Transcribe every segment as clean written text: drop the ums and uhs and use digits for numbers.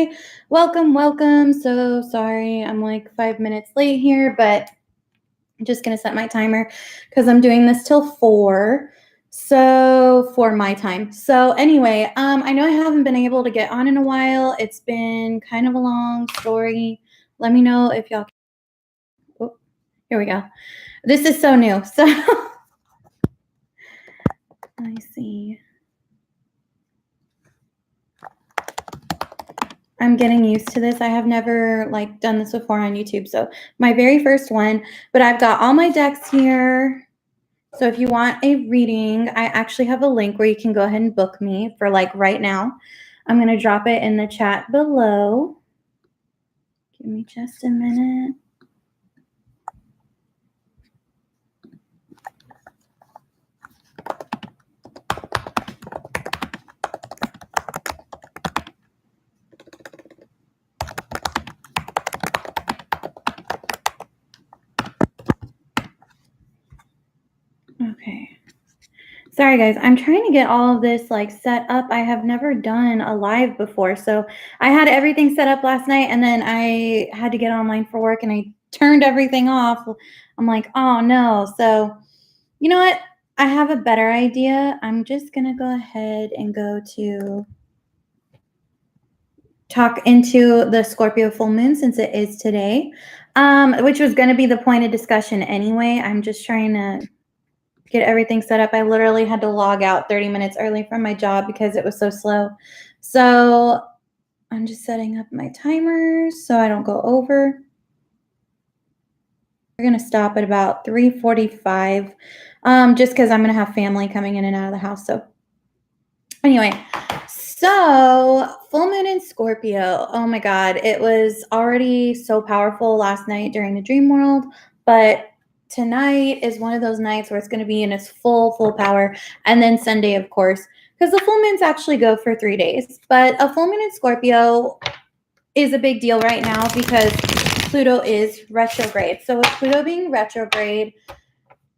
Hi, welcome. So sorry, I'm like 5 minutes late here, but I'm just gonna set my timer because I'm doing this till 4. So for my time. So anyway, I know I haven't been able to get on in a while. It's been kind of a long story. Let me know if y'all. Oh, here we go. This is so new. So let me see. I'm getting used to this. I have never done this before on YouTube. So my very first one, but I've got all my decks here. So if you want a reading, I actually have a link where you can go ahead and book me for right now. I'm going to drop it in the chat below. Give me just a minute. Okay. Sorry guys, I'm trying to get all of this set up. I have never done a live before. So I had everything set up last night and then I had to get online for work and I turned everything off. I'm like, oh no. So you know what? I have a better idea. I'm just going to go ahead and go to talk into the Scorpio full moon since it is today, which was going to be the point of discussion anyway. I'm just trying to get everything set up. I literally had to log out 30 minutes early from my job because it was so slow. So I'm just setting up my timers so I don't go over. We're going to stop at about 3:45 just because I'm going to have family coming in and out of the house. So anyway, so full moon in Scorpio. Oh my God. It was already so powerful last night during the dream world, but tonight is one of those nights where it's going to be in its full power. And then Sunday, of course, because the full moons actually go for 3 days. But a full moon in Scorpio is a big deal right now because Pluto is retrograde. So with Pluto being retrograde,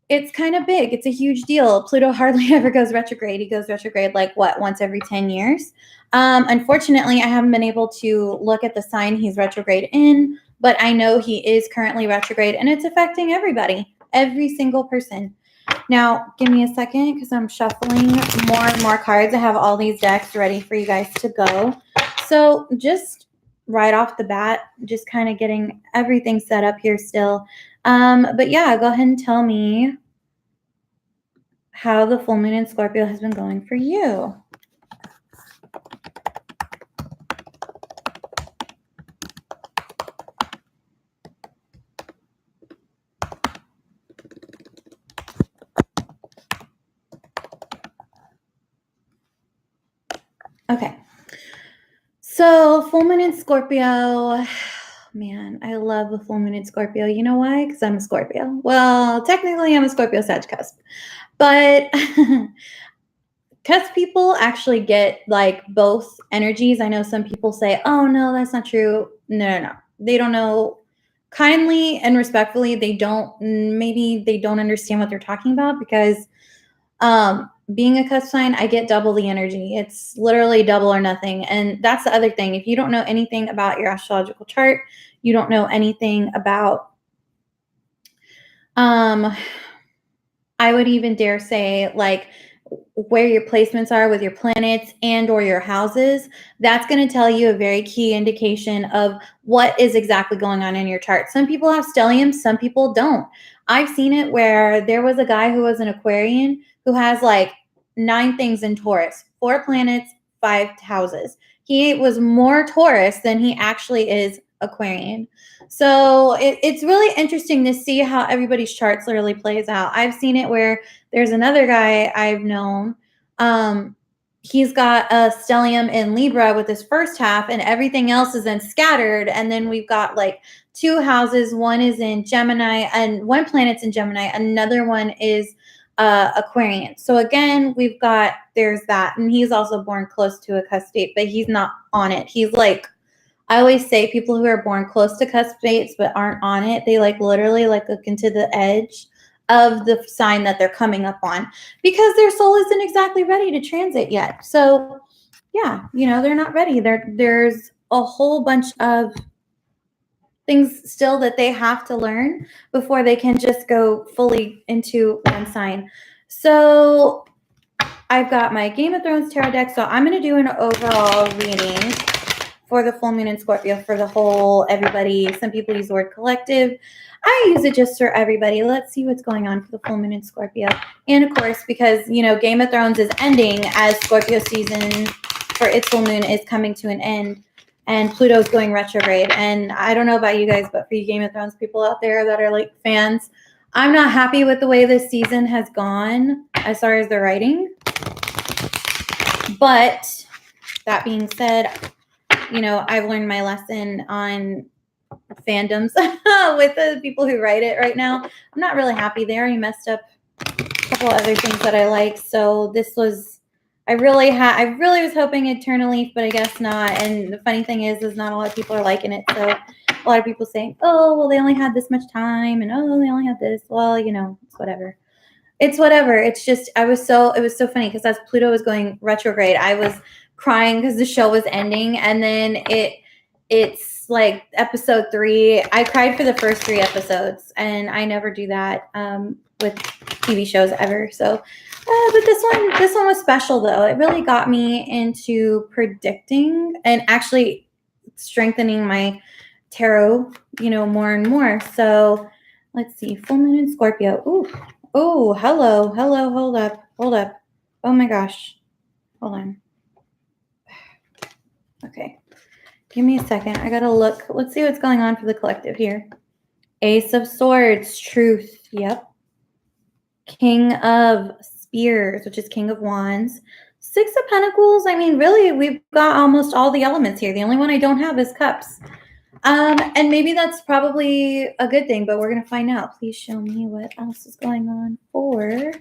it's kind of big. It's a huge deal. Pluto hardly ever goes retrograde. He goes retrograde once every 10 years. Unfortunately, I haven't been able to look at the sign he's retrograde in, but I know he is currently retrograde and it's affecting everybody, every single person. Now, give me a second because I'm shuffling more and more cards. I have all these decks ready for you guys to go. So just right off the bat, just kind of getting everything set up here still. But yeah, go ahead and tell me how the full moon in Scorpio has been going for you. Okay. So full moon in Scorpio, man, I love a full moon in Scorpio. You know why? Because I'm a Scorpio. Well, technically I'm a Scorpio Sag cusp, but cusp people actually get both energies. I know some people say, oh no, that's not true. No. They don't know. Kindly and respectfully, maybe they don't understand what they're talking about because being a cusp sign, I get double the energy. It's literally double or nothing. And that's the other thing. If you don't know anything about your astrological chart, you don't know anything about, I would even dare say where your placements are with your planets and or your houses, that's going to tell you a very key indication of what is exactly going on in your chart. Some people have stelliums, some people don't. I've seen it where there was a guy who was an Aquarian who has 9 things in Taurus, 4 planets, 5 houses. He was more Taurus than he actually is Aquarian. So it's really interesting to see how everybody's charts literally plays out. I've seen it where there's another guy I've known. He's got a stellium in Libra with his first half and everything else is then scattered. And then we've got 2 houses. One is in Gemini and 1 planet's in Gemini. Another one is Aquarian. So again, there's that. And he's also born close to a cusp date, but he's not on it. He's I always say people who are born close to cusp dates but aren't on it, they literally look into the edge of the sign that they're coming up on because their soul isn't exactly ready to transit yet. So yeah, they're not ready. There's a whole bunch of things still that they have to learn before they can just go fully into one sign. So I've got my Game of Thrones tarot deck. So I'm going to do an overall reading for the full moon in Scorpio for the whole everybody. Some people use the word collective. I use it just for everybody. Let's see what's going on for the full moon in Scorpio. And of course, because, you know, Game of Thrones is ending as Scorpio season for its full moon is coming to an end. And Pluto's going retrograde. And I don't know about you guys, but for you Game of Thrones people out there that are like fans, I'm not happy with the way this season has gone as far as the writing. But that being said, you know, I've learned my lesson on fandoms with the people who write it right now. I'm not really happy. They already messed up a couple other things that I like. So this was, I really was hoping it'd turn a leaf, but I guess not. And the funny thing is not a lot of people are liking it. So a lot of people saying, oh, well, they only had this much time, and oh, they only had this. Well, you know, it's whatever. It's whatever. It's just, it was so funny because as Pluto was going retrograde, I was crying because the show was ending. And then it's like episode 3. I cried for the first 3 episodes, and I never do that with TV shows ever. So, but this one was special though. It really got me into predicting and actually strengthening my tarot, you know, more and more. So let's see, full moon in Scorpio. Ooh. Oh, hello. Hold up. Oh my gosh. Hold on. Okay. Give me a second. I gotta look. Let's see what's going on for the collective here. Ace of Swords, truth. Yep. King of Spears, which is King of Wands. 6 of Pentacles. I mean, really, we've got almost all the elements here. The only one I don't have is Cups. And maybe that's probably a good thing, but we're going to find out. Please show me what else is going on for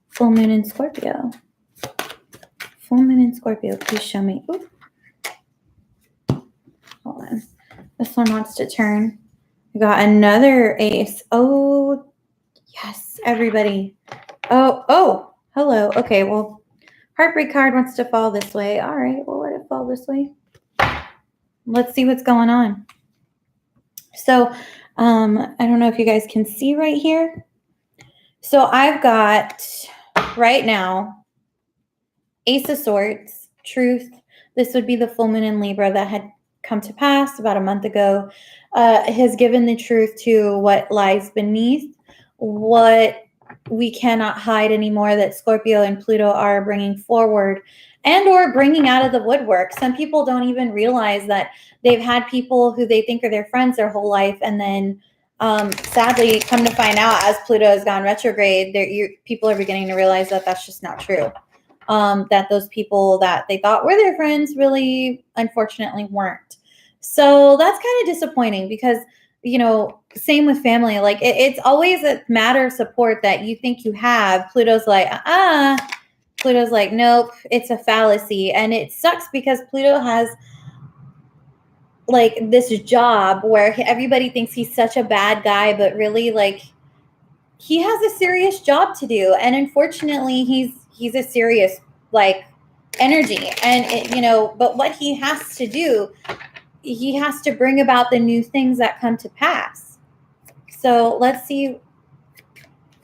full moon in Scorpio. Full moon in Scorpio. Please show me. Ooh. Hold on. This one wants to turn. We got another ace. Oh, yes, everybody. Oh, hello. Okay, well, Heartbreak card wants to fall this way. All right, we'll let it fall this way. Let's see what's going on. So, I don't know if you guys can see right here. So I've got right now Ace of Swords, truth. This would be the full moon in Libra that had come to pass about a month ago. Has given the truth to what lies beneath, what we cannot hide anymore, that Scorpio and Pluto are bringing forward and or bringing out of the woodwork. Some people don't even realize that they've had people who they think are their friends their whole life, and then sadly come to find out as Pluto has gone retrograde, people are beginning to realize that that's just not true. That those people that they thought were their friends really, unfortunately, weren't. So that's kind of disappointing because, you know, same with family. Like it's always a matter of support that you think you have. Pluto's like, Pluto's like, nope, it's a fallacy. And it sucks because Pluto has like this job where everybody thinks he's such a bad guy, but really like he has a serious job to do. And unfortunately, he's a serious like energy. And, you know, but what he has to do, he has to bring about the new things that come to pass. So let's see.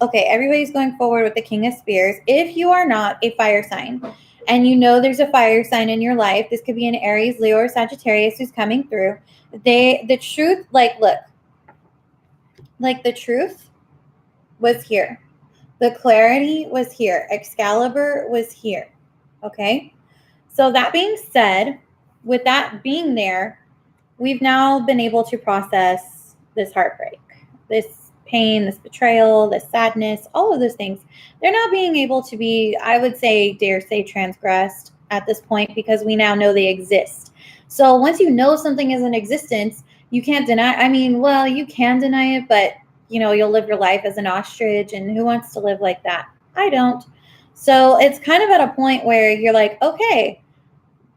Okay, everybody's going forward with the King of Spears. If you are not a fire sign and you know there's a fire sign in your life, this could be an Aries, Leo, or Sagittarius who's coming through. The truth, like, look, like the truth was here. The clarity was here. Excalibur was here. Okay? So that being said, with that being there, we've now been able to process this heartbreak, this pain, this betrayal, this sadness, all of those things. They're now being able to be, I would say, dare say, transgressed at this point because we now know they exist. So once you know something is in existence, you can't deny. I mean, well, you can deny it, but you know, you'll live your life as an ostrich, and who wants to live like that? I don't. So it's kind of at a point where you're like, okay,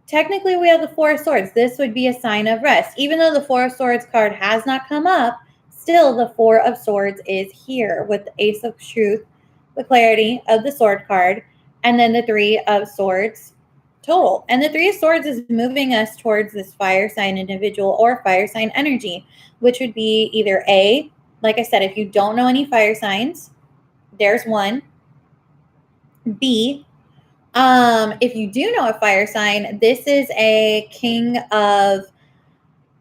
technically we have the Four of Swords. This would be a sign of rest. Even though the Four of Swords card has not come up, still the Four of Swords is here with the Ace of Truth, the clarity of the Sword card, and then the Three of Swords, total. And the Three of Swords is moving us towards this fire sign individual or fire sign energy, which would be either A, like I said, if you don't know any fire signs, there's one. B, if you do know a fire sign, this is a King of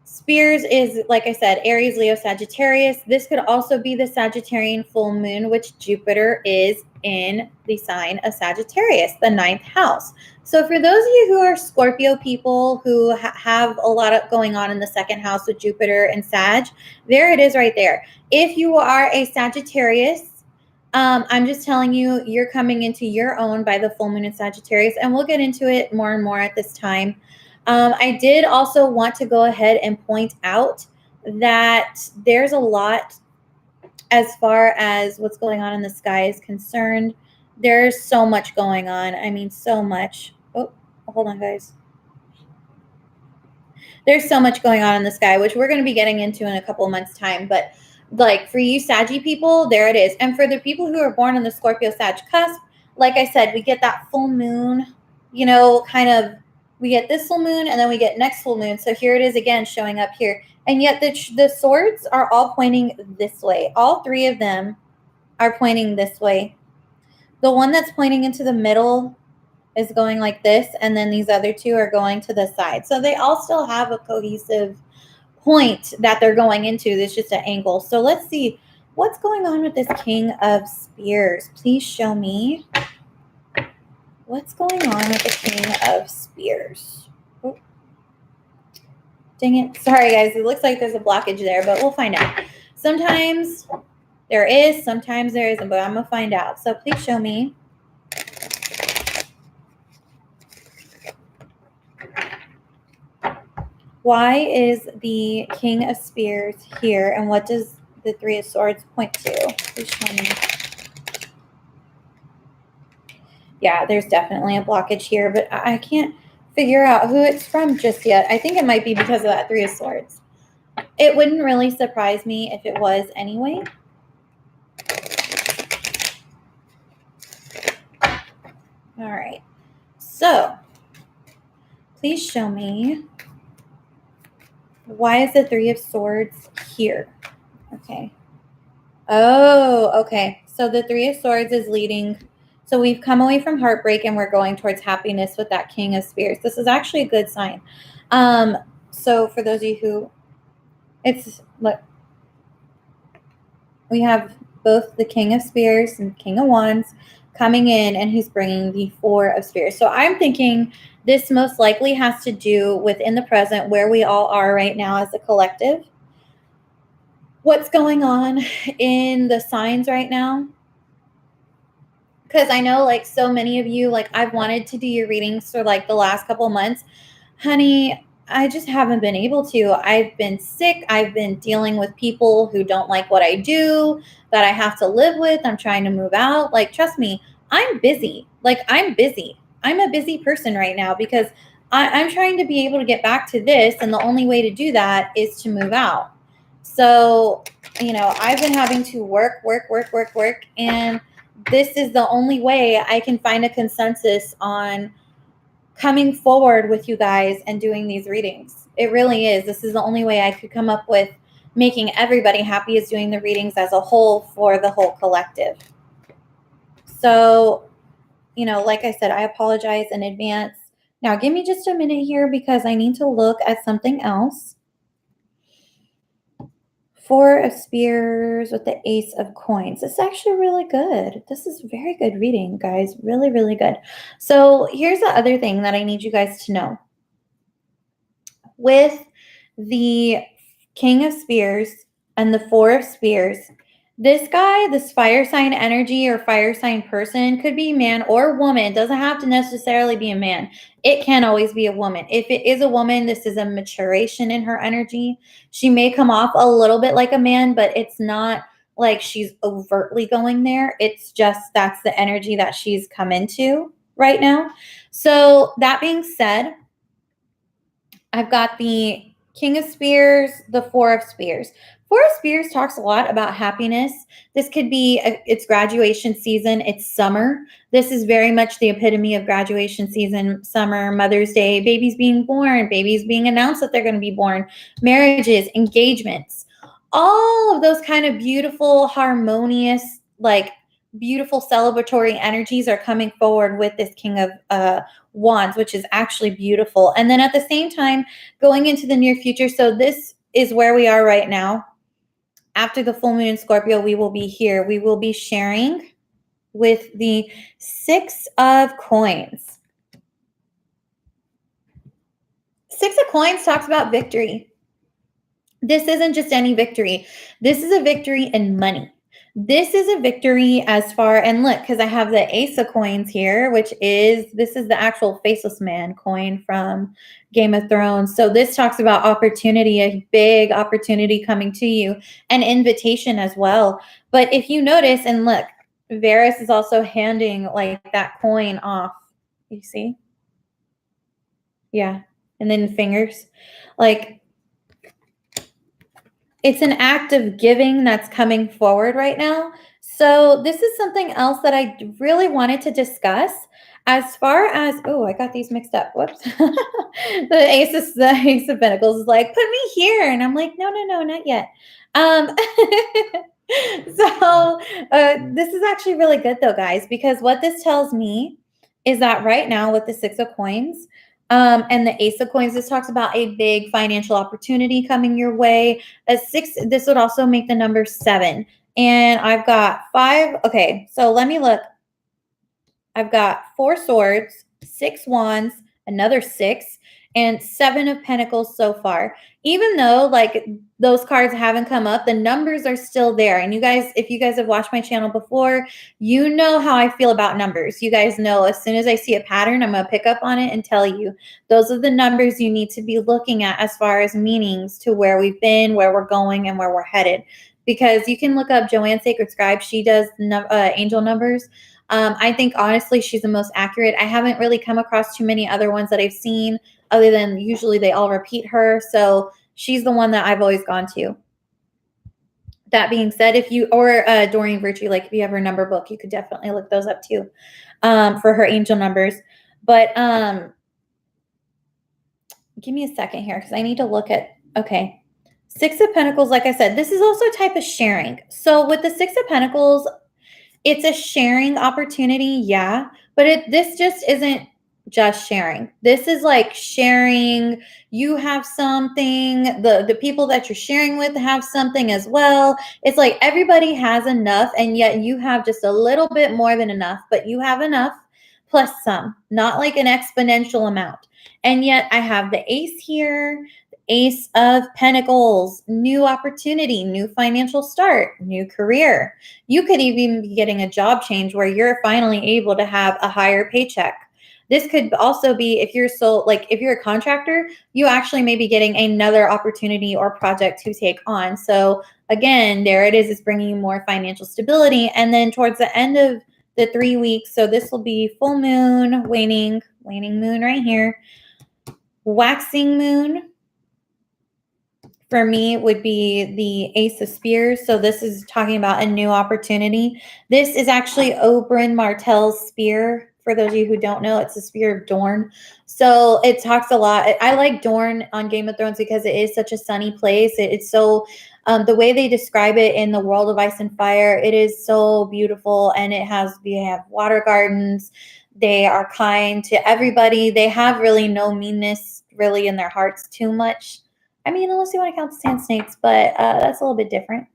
Spears is, like I said, Aries, Leo, Sagittarius. This could also be the Sagittarian full moon, which Jupiter is in the sign of Sagittarius, the 9th house. So for those of you who are Scorpio people who have a lot of going on in the 2nd house with Jupiter and Sag, there it is right there. If you are a Sagittarius, I'm just telling you, you're coming into your own by the full moon in Sagittarius, and we'll get into it more and more at this time. I did also want to go ahead and point out that there's a lot as far as what's going on in the sky is concerned. There's so much going on. I mean, so much. Oh, hold on, guys. There's so much going on in the sky, which we're going to be getting into in a couple of months' time. But like for you Saggy people, there it is. And for the people who are born on the Scorpio Sag cusp, like I said, we get that full moon, you know, kind of, we get this full moon and then we get next full moon. So here it is again showing up here. And yet the swords are all pointing this way. All three of them are pointing this way. The one that's pointing into the middle is going like this, and then these other two are going to the side. So they all still have a cohesive point that they're going into. There's just an angle. So let's see what's going on with this King of Spears. Please show me what's going on with the King of Spears. Oh, dang it. Sorry, guys. It looks like there's a blockage there, but we'll find out. Sometimes there is, sometimes there isn't, but I'm going to find out. So please show me. Why is the King of Spears here, and what does the Three of Swords point to? Please show me. Yeah, there's definitely a blockage here, but I can't figure out who it's from just yet. I think it might be because of that Three of Swords. It wouldn't really surprise me if it was anyway. All right. So, please show me. Why is the Three of Swords here? Okay. Oh, okay. So the Three of Swords is leading. So we've come away from heartbreak and we're going towards happiness with that King of Spears. This is actually a good sign. So for those of you who, it's, look, we have both the King of Spears and King of Wands coming in, and he's bringing the Four of Spears. So I'm thinking this most likely has to do with in the present where we all are right now as a collective. What's going on in the signs right now? Because I know like so many of you, like I've wanted to do your readings for like the last couple months. Honey, I just haven't been able to. I've been sick. I've been dealing with people who don't like what I do, that I have to live with. I'm trying to move out. Like, trust me, I'm busy. Like, I'm busy. I'm a busy person right now because I'm trying to be able to get back to this. And the only way to do that is to move out. So, you know, I've been having to work. And this is the only way I can find a consensus on coming forward with you guys and doing these readings. It really is. This is the only way I could come up with making everybody happy is doing the readings as a whole for the whole collective. So, you know, like I said, I apologize in advance. Now, give me just a minute here because I need to look at something else. Four of Spears with the Ace of Coins. It's actually really good. This is very good reading, guys. Really, really good. So here's the other thing that I need you guys to know. With the King of Spears and the Four of Spears, this guy, this fire sign energy or fire sign person, could be man or woman. It doesn't have to necessarily be a man. It can always be a woman. If it is a woman, this is a maturation in her energy. She may come off a little bit like a man, but it's not like she's overtly going there. It's just that's the energy that she's come into right now. So that being said, I've got the King of Spears, the Four of Spears. Four of Spears talks a lot about happiness. This could be it's graduation season. It's summer. This is very much the epitome of graduation season, summer, Mother's Day, babies being born, babies being announced that they're going to be born, marriages, engagements, all of those kind of beautiful, harmonious, like beautiful celebratory energies are coming forward with this King of Wands, which is actually beautiful. And then at the same time, going into the near future. So this is where we are right now. After the full moon in Scorpio, we will be here. We will be sharing with the Six of Coins. Six of Coins talks about victory. This isn't just any victory. This is a victory in money. This is a victory as far, and look, because I have the Ace of Coins here, this is the actual Faceless Man coin from Game of Thrones. So this talks about opportunity, a big opportunity coming to you, an invitation as well. But if you notice, and look, Varys is also handing like that coin off. You see? Yeah. And then fingers. Like, it's an act of giving that's coming forward right now. So this is something else that I really wanted to discuss as far as, oh, I got these mixed up. Whoops. The Ace of Pentacles is like, put me here. And I'm like, no, not yet. This is actually really good though, guys, because what this tells me is that right now with the Six of Coins, and the Ace of Coins, this talks about a big financial opportunity coming your way. This would also make the number 7. And I've got 5. Okay, so let me look. I've got 4 swords, 6 wands, another 6, and 7 of pentacles so far. Even though like those cards haven't come up, the numbers are still there. And you guys, if you guys have watched my channel before, you know how I feel about numbers. You guys know as soon as I see a pattern, I'm going to pick up on it and tell you. Those are the numbers you need to be looking at as far as meanings to where we've been, where we're going, and where we're headed. Because you can look up Joanne Sacred Scribe. She does angel numbers. I think honestly she's the most accurate. I haven't really come across too many other ones that I've seen other than usually they all repeat her. So she's the one that I've always gone to. That being said, Doreen Virtue, like if you have her number book, you could definitely look those up too for her angel numbers. But give me a second here because I need to look at, okay. 6 of Pentacles, like I said, this is also a type of sharing. So with the 6 of Pentacles, it's a sharing opportunity, yeah, but this just isn't just sharing. This is like sharing, you have something, the people that you're sharing with have something as well. It's like everybody has enough, and yet you have just a little bit more than enough, but you have enough plus some, not like an exponential amount. And yet I have the Ace here, Ace of Pentacles, new opportunity, new financial start, new career. You could even be getting a job change where you're finally able to have a higher paycheck. This could also be if you're a contractor, you actually may be getting another opportunity or project to take on. So again, there it is. It's bringing you more financial stability. And then towards the end of the 3 weeks, so this will be full moon, waning moon right here, waxing moon. For me would be the Ace of Spears. So this is talking about a new opportunity. This is actually Oberyn Martell's spear. For those of you who don't know, it's the spear of Dorne. So it talks a lot. I like Dorne on Game of Thrones because it is such a sunny place. It's so, the way they describe it in the world of Ice and Fire, it is so beautiful. And they have water gardens. They are kind to everybody. They have really no meanness really in their hearts too much. I mean, unless you want to count the sand snakes, but that's a little bit different.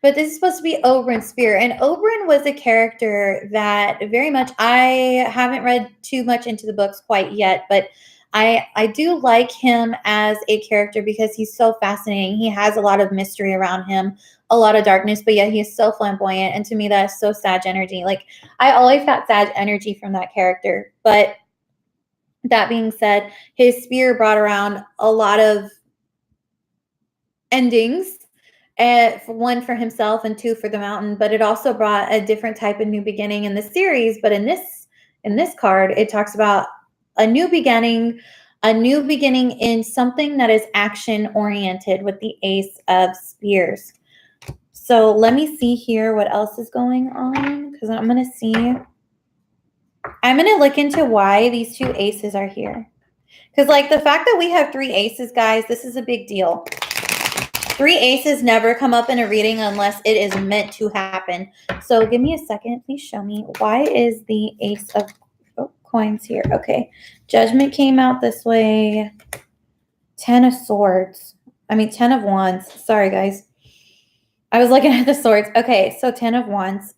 But this is supposed to be Oberyn's spear. And Oberyn was a character that very much, I haven't read too much into the books quite yet, but I do like him as a character because he's so fascinating. He has a lot of mystery around him, a lot of darkness, but yet he's so flamboyant. And to me, that's so Sag energy. Like, I always got Sag energy from that character. But that being said, his spear brought around a lot of endings, one for himself and 2 for the mountain, but it also brought a different type of new beginning in the series. But in this card, it talks about a new beginning, A new beginning in something that is action-oriented with the Ace of Spears. So let me see here what else is going on, because I'm going to see. I'm going to look into why these two aces are here. Because, like, the fact that we have 3 aces, guys, this is a big deal. 3 aces never come up in a reading unless it is meant to happen. So give me a second. Please show me. Why is the ace of coins here? Okay. Judgment came out this way. 10 of swords. 10 of wands. Sorry, guys. I was looking at the swords. Okay, so 10 of wands.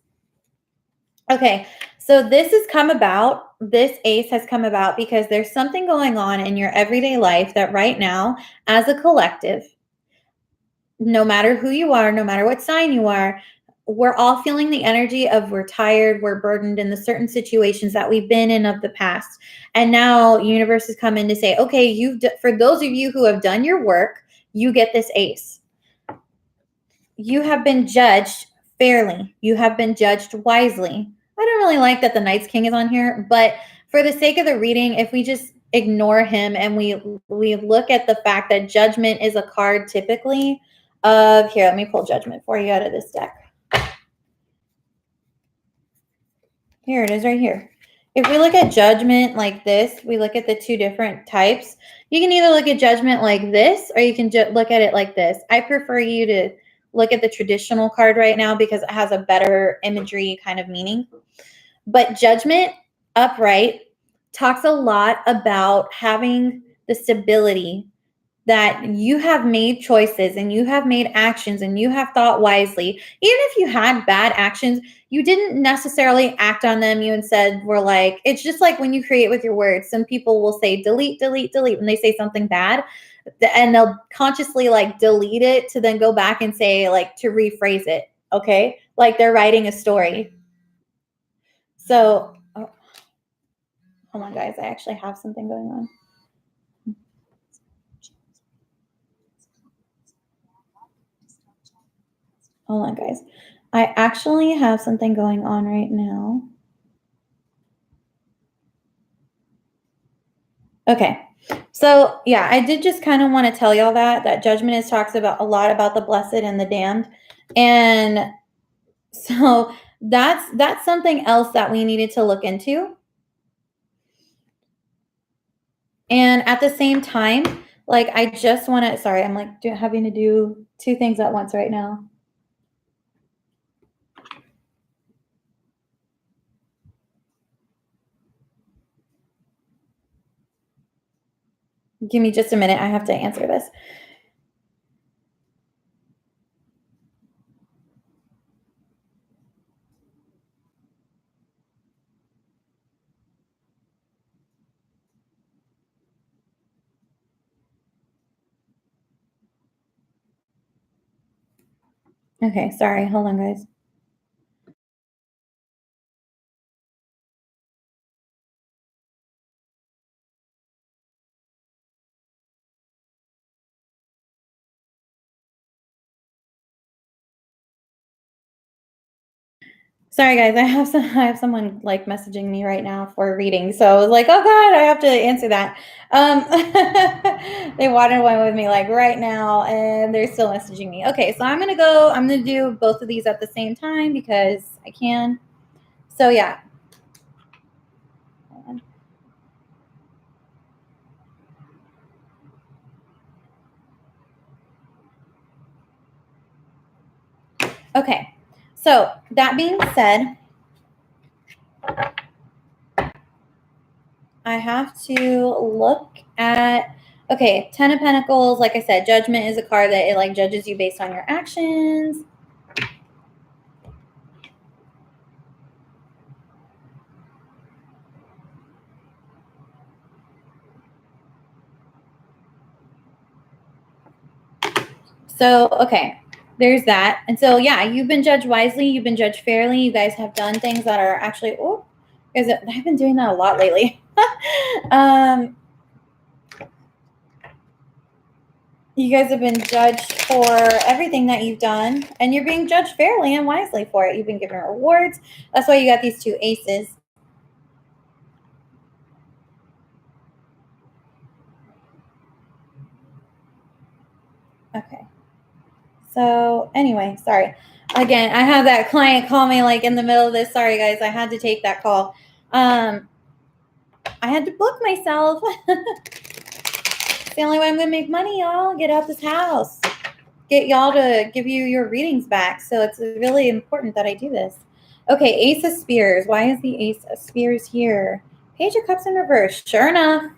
Okay, so this has come about. This ace has come about because there's something going on in your everyday life that right now, as a collective, no matter who you are, no matter what sign you are, we're all feeling the energy of we're tired, we're burdened in the certain situations that we've been in of the past. And now universe has come in to say, okay, for those of you who have done your work, you get this ace. You have been judged fairly. You have been judged wisely. I don't really like that the Knight's King is on here, but for the sake of the reading, if we just ignore him and we look at the fact that judgment is a card typically of, here, let me pull judgment for you out of this deck. Here it is right here. If we look at judgment like this, we look at the 2 different types. You can either look at judgment like this, or you can look at it like this. I prefer you to look at the traditional card right now because it has a better imagery kind of meaning. But judgment upright talks a lot about having the stability that you have made choices and you have made actions and you have thought wisely. Even if you had bad actions, you didn't necessarily act on them. You instead were like, it's just like when you create with your words. Some people will say delete, delete, delete when they say something bad, and they'll consciously like delete it to then go back and say like to rephrase it. Okay. Like they're writing a story. So, hold on, guys. I actually have something going on. Hold on, guys. I actually have something going on right now. Okay. So, yeah, I did just kind of want to tell y'all that judgment talks about a lot about the blessed and the damned. And so that's something else that we needed to look into. And at the same time, like I just want to, sorry, I'm like having to do 2 things at once right now. Give me just a minute. I have to answer this. Okay, sorry. Hold on, guys. Sorry, guys. I have someone like messaging me right now for a reading. So I was like, oh God, I have to answer that. They wanted one with me like right now, and they're still messaging me. Okay, so I'm gonna do both of these at the same time because I can. So yeah. Hold on. Okay. So that being said, I have to look at, okay, 10 of Pentacles. Like I said, Judgment is a card that it like judges you based on your actions. So, okay, there's that. And so, yeah, you've been judged wisely. You've been judged fairly. You guys have done things that are actually, oh, because I've been doing that a lot lately. You guys have been judged for everything that you've done, and you're being judged fairly and wisely for it. You've been given rewards. That's why you got these 2 aces. Okay. So anyway, sorry. Again, I had that client call me like in the middle of this. Sorry, guys. I had to take that call. I had to book myself. It's the only way I'm going to make money, y'all. Get out this house. Get y'all to give you your readings back. So it's really important that I do this. Okay, Ace of Spears. Why is the Ace of Spears here? Page of Cups in reverse. Sure enough.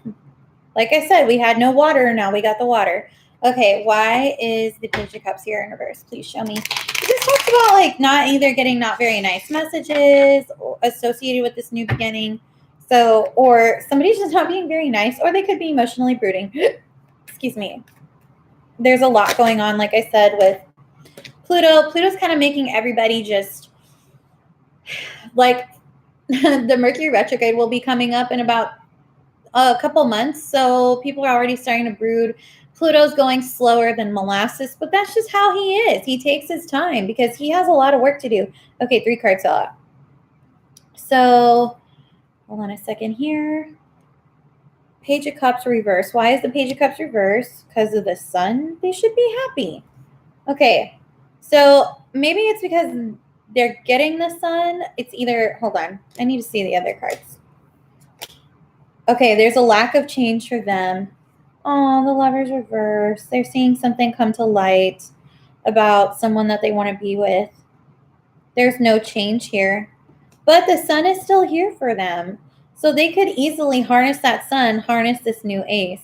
Like I said, we had no water. Now we got the water. Okay, why is the Page of Cups here in reverse? Please show me. This talks about like not very nice messages associated with this new beginning. So, or somebody's just not being very nice, or they could be emotionally brooding. Excuse me. There's a lot going on, like I said, with Pluto. Pluto's kind of making everybody just like the Mercury retrograde will be coming up in about a couple months. So people are already starting to brood. Pluto's going slower than molasses, but that's just how he is. He takes his time because he has a lot of work to do. Okay, 3 cards fell out. So hold on a second here. Page of Cups reverse. Why is the Page of Cups reverse? Because of the sun? They should be happy. Okay, so maybe it's because they're getting the sun. It's either, hold on, I need to see the other cards. Okay, there's a lack of change for them. Oh, the Lover's reverse. They're seeing something come to light about someone that they want to be with. There's no change here, but the sun is still here for them. So they could easily harness that sun, harness this new ace.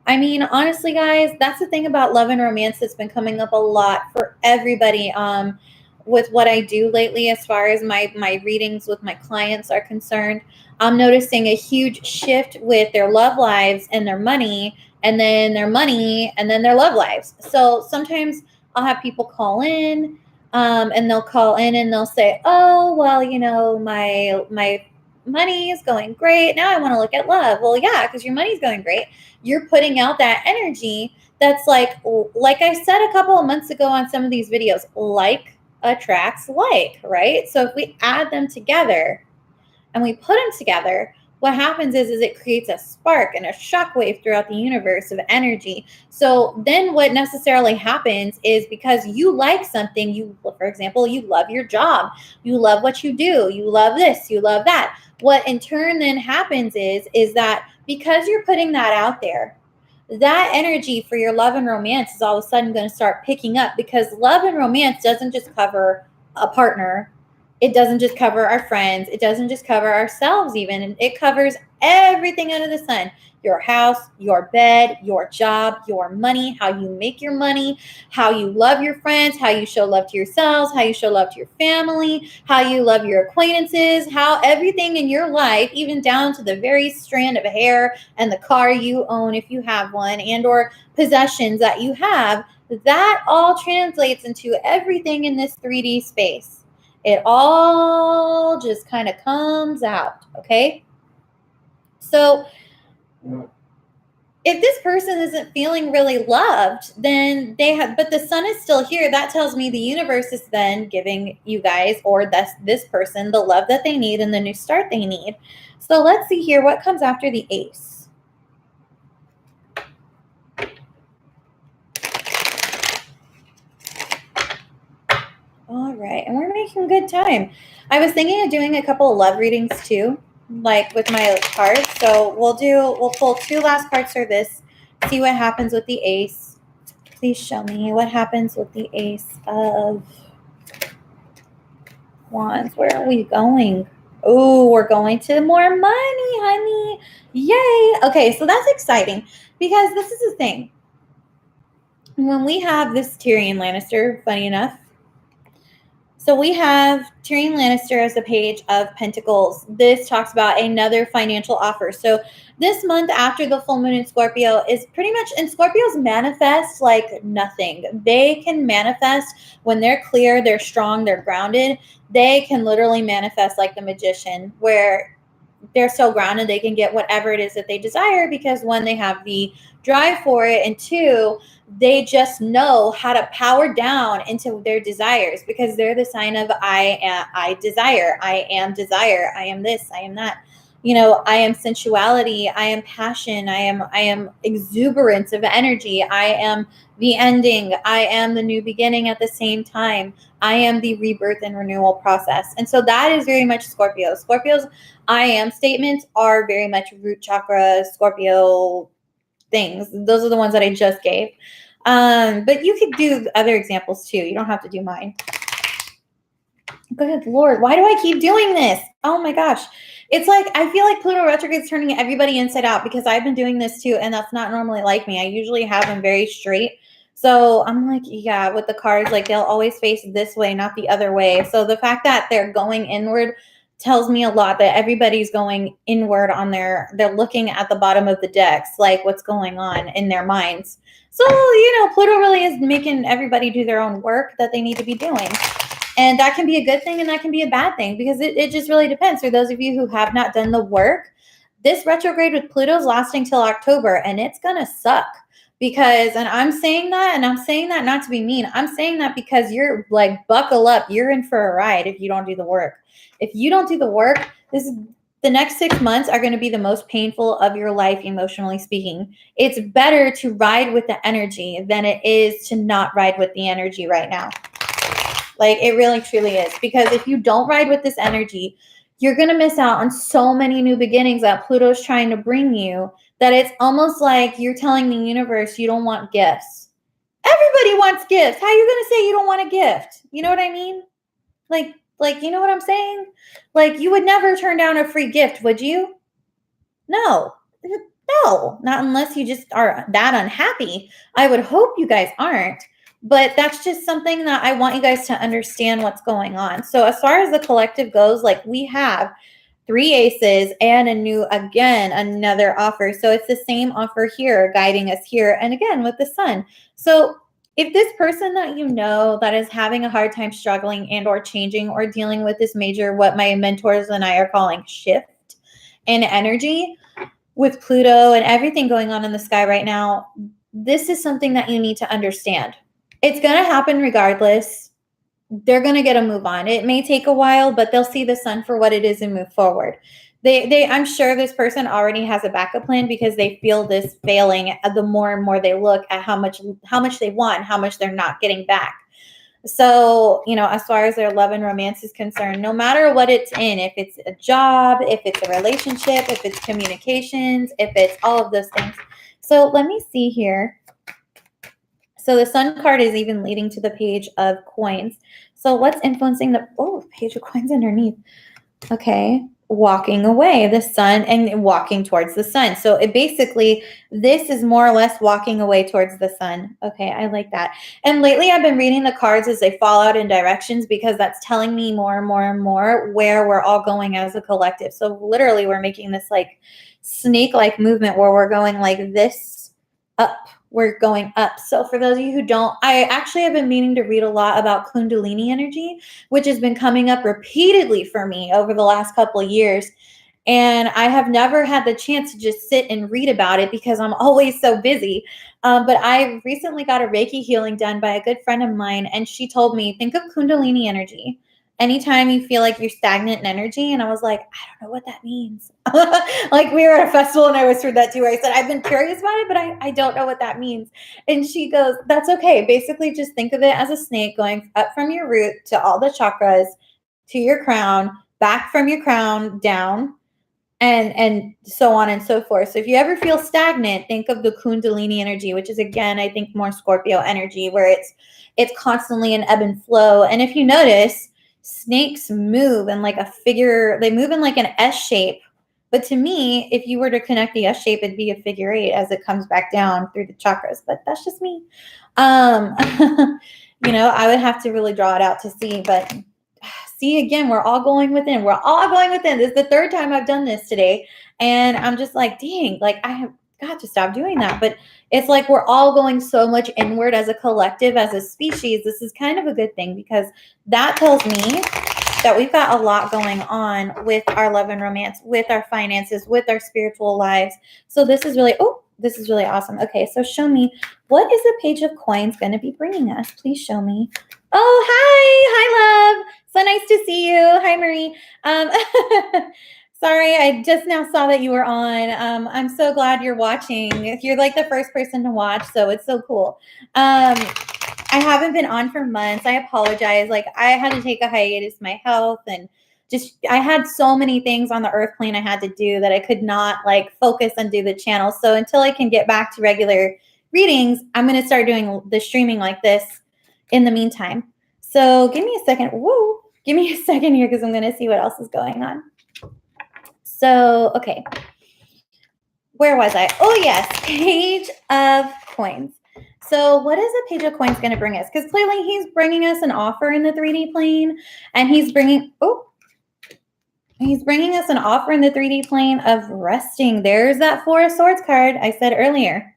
I mean, honestly, guys, that's the thing about love and romance that's been coming up a lot for everybody. With what I do lately, as far as my readings with my clients are concerned, I'm noticing a huge shift with their love lives and their money, and then their money, and then their love lives. So sometimes I'll have people call in, and they'll call in and they'll say, "Oh, well, you know, my money is going great. Now I want to look at love." Well, yeah, because your money's going great. You're putting out that energy that's like I said a couple of months ago on some of these videos, like attracts like, right? So if we add them together and we put them together, what happens is it creates a spark and a shockwave throughout the universe of energy. So then what necessarily happens is, because you like something, you, for example, you love your job, you love what you do, you love this, you love that. What in turn then happens is that because you're putting that out there, that energy for your love and romance is all of a sudden going to start picking up, because love and romance doesn't just cover a partner. It doesn't just cover our friends. It doesn't just cover ourselves even. It covers everything under the sun. Your house, your bed, your job, your money, how you make your money, how you love your friends, how you show love to yourselves, how you show love to your family, how you love your acquaintances, how everything in your life, even down to the very strand of hair and the car you own if you have one, and or possessions that you have, that all translates into everything in this 3D space. It all just kind of comes out, okay? So if this person isn't feeling really loved, then they have, but the sun is still here. That tells me the universe is then giving you guys, or this person, the love that they need and the new start they need. So let's see here what comes after the ace. All right, and we're making good time. I was thinking of doing a couple of love readings too, like with my cards. So we'll pull 2 last cards for this, see what happens with the ace. Please show me what happens with the ace of wands. Where are we going? Oh, we're going to more money, honey. Yay. Okay, so that's exciting, because this is the thing. When we have this Tyrion Lannister, funny enough, so we have Tyrion Lannister as the Page of Pentacles. This talks about another financial offer. So this month after the full moon in Scorpio is pretty much, and Scorpios manifest like nothing. They can manifest when they're clear, they're strong, they're grounded. They can literally manifest like the magician, where they're so grounded they can get whatever it is that they desire, because one, they have the drive for it, and two, they just know how to power down into their desires, because they're the sign of I desire, I am desire, I am this, I am that. You know, I am sensuality, I am passion, I am exuberance of energy, I am the ending, I am the new beginning at the same time. I am the rebirth and renewal process. And so that is very much Scorpio. Scorpio's I am statements are very much root chakra, Scorpio things. Those are the ones that I just gave. But you could do other examples too. You don't have to do mine. Good Lord, why do I keep doing this? Oh my gosh. It's like, I feel like Pluto retrograde is turning everybody inside out because I've been doing this too. And that's not normally like me. I usually have them very straight. So I'm like, yeah, with the cards, like they'll always face this way, not the other way. So the fact that they're going inward tells me a lot that everybody's going inward on they're looking at the bottom of the decks, like what's going on in their minds. So, Pluto really is making everybody do their own work that they need to be doing. And that can be a good thing and that can be a bad thing because it just really depends. For those of you who have not done the work, this retrograde with Pluto is lasting till October and it's going to suck because, and I'm saying that not to be mean. I'm saying that because you're like, buckle up. You're in for a ride if you don't do the work. If you don't do the work, the next 6 months are going to be the most painful of your life, emotionally speaking. It's better to ride with the energy than it is to not ride with the energy right now. Like, it really, truly is. Because if you don't ride with this energy, you're going to miss out on so many new beginnings that Pluto's trying to bring you that it's almost like you're telling the universe you don't want gifts. Everybody wants gifts. How are you going to say you don't want a gift? You know what I mean? Like, you know what I'm saying? Like, you would never turn down a free gift, would you? No. No. Not unless you just are that unhappy. I would hope you guys aren't. But that's just something that I want you guys to understand what's going on. So as far as the collective goes, like we have 3 aces and another offer. So it's the same offer here, guiding us here. And again, with the sun. So if this person that you know that is having a hard time struggling and or changing or dealing with this major, what my mentors and I are calling shift in energy with Pluto and everything going on in the sky right now, this is something that you need to understand. It's going to happen regardless. They're going to get a move on. It may take a while, but they'll see the sun for what it is and move forward. I'm sure this person already has a backup plan because they feel this failing the more and more they look at how much they want, how much they're not getting back. So, as far as their love and romance is concerned, no matter what it's in, if it's a job, if it's a relationship, if it's communications, if it's all of those things. So let me see here. So the sun card is even leading to the page of coins. So what's influencing the page of coins underneath? Okay, walking away, the sun and walking towards the sun. So this is more or less walking away towards the sun. Okay, I like that. And lately I've been reading the cards as they fall out in directions because that's telling me more and more and more where we're all going as a collective. So literally we're making this like snake-like movement where we're going like this up. We're going up. So for those of you who don't, I actually have been meaning to read a lot about Kundalini energy, which has been coming up repeatedly for me over the last couple of years. And I have never had the chance to just sit and read about it because I'm always so busy. But I recently got a Reiki healing done by a good friend of mine. And she told me, think of Kundalini energy. Anytime you feel like you're stagnant in energy. And I was like, I don't know what that means. Like we were at a festival and I whispered that to her. I said, I've been curious about it, but I don't know what that means. And she goes, that's okay. Basically just think of it as a snake going up from your root to all the chakras, to your crown, back from your crown, down, and so on and so forth. So if you ever feel stagnant, think of the Kundalini energy, which is again, I think more Scorpio energy, where it's constantly an ebb and flow. And if you notice, snakes move in like a figure, they move in like an S shape. But to me, if you were to connect the S shape, it'd be a figure 8 as it comes back down through the chakras. But that's just me. I would have to really draw it out to see. But see, again, we're all going within. We're all going within. This is the 3rd time I've done this today. And I'm just like, dang, like I have got to stop doing that. But it's like we're all going so much inward as a collective, as a species. This is kind of a good thing because that tells me that we've got a lot going on with our love and romance, with our finances, with our spiritual lives. So this is really awesome. Okay, so show me, what is the page of coins going to be bringing us? Please show me. Oh, hi, love. So nice to see you. Hi, Marie. Sorry, I just now saw that you were on. I'm so glad you're watching. You're like the first person to watch, so it's so cool. I haven't been on for months. I apologize. Like, I had to take a hiatus, my health, and just I had so many things on the earth plane I had to do that I could not like focus and do the channel. So until I can get back to regular readings, I'm going to start doing the streaming like this in the meantime. So give me a second. Woo! Give me a second here because I'm going to see what else is going on. So, okay. Where was I? Oh, yes. Page of Coins. So what is a page of coins going to bring us? Because clearly he's bringing us an offer in the 3D plane. And he's bringing us an offer in the 3D plane of resting. There's that Four of Swords card I said earlier.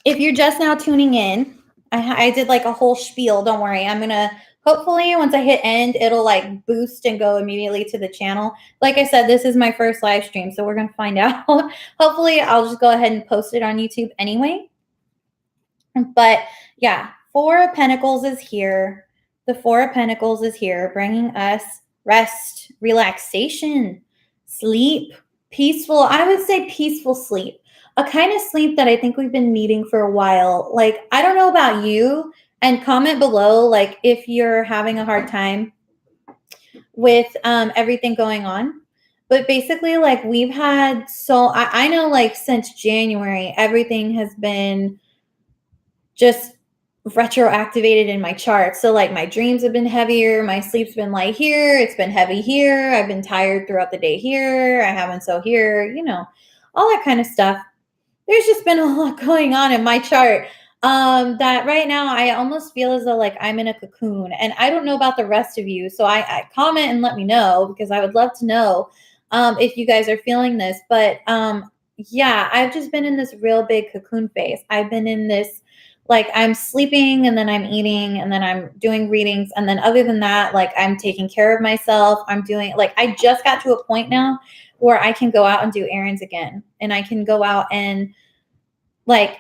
If you're just now tuning in, I did like a whole spiel. Don't worry. I'm going to hopefully once I hit end, it'll like boost and go immediately to the channel. Like I said, this is my first live stream, so we're going to find out. Hopefully I'll just go ahead and post it on YouTube anyway. But yeah, Four of Pentacles is here. The Four of Pentacles is here, bringing us rest, relaxation, sleep, peaceful. I would say peaceful sleep. A kind of sleep that I think we've been needing for a while. Like, I don't know about you, and comment below, like, if you're having a hard time with everything going on. But basically, like, we've had I know, like, since January, everything has been just retroactivated in my chart. So like my dreams have been heavier, my sleep's been light here, it's been heavy here, I've been tired throughout the day here, I haven't so here, you know, all that kind of stuff. There's just been a lot going on in my chart that right now I almost feel as though like I'm in a cocoon, and I don't know about the rest of you. So I comment and let me know, because I would love to know if you guys are feeling this. But yeah, I've just been in this real big cocoon phase. I've been in this, like, I'm sleeping and then I'm eating and then I'm doing readings. And then other than that, like, I'm taking care of myself. I'm doing, like, I just got to a point now where I can go out and do errands again. And I can go out and like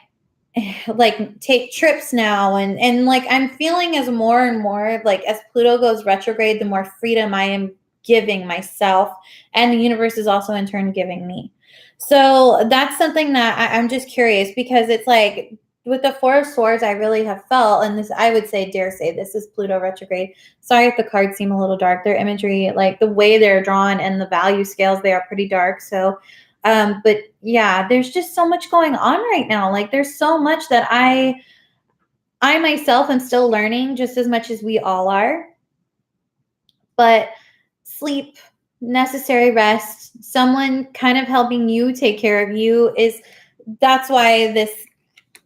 take trips now. And like, I'm feeling as more and more, like, as Pluto goes retrograde, the more freedom I am giving myself. And the universe is also in turn giving me. So that's something that I'm just curious, because it's like, with the Four of Swords, I really have felt, and this, I would say, dare say, this is Pluto retrograde. Sorry if the cards seem a little dark. Their imagery, like the way they're drawn and the value scales, they are pretty dark. So, but yeah, there's just so much going on right now. Like, there's so much that I myself am still learning, just as much as we all are. But sleep, necessary rest, someone kind of helping you take care of you, that's why this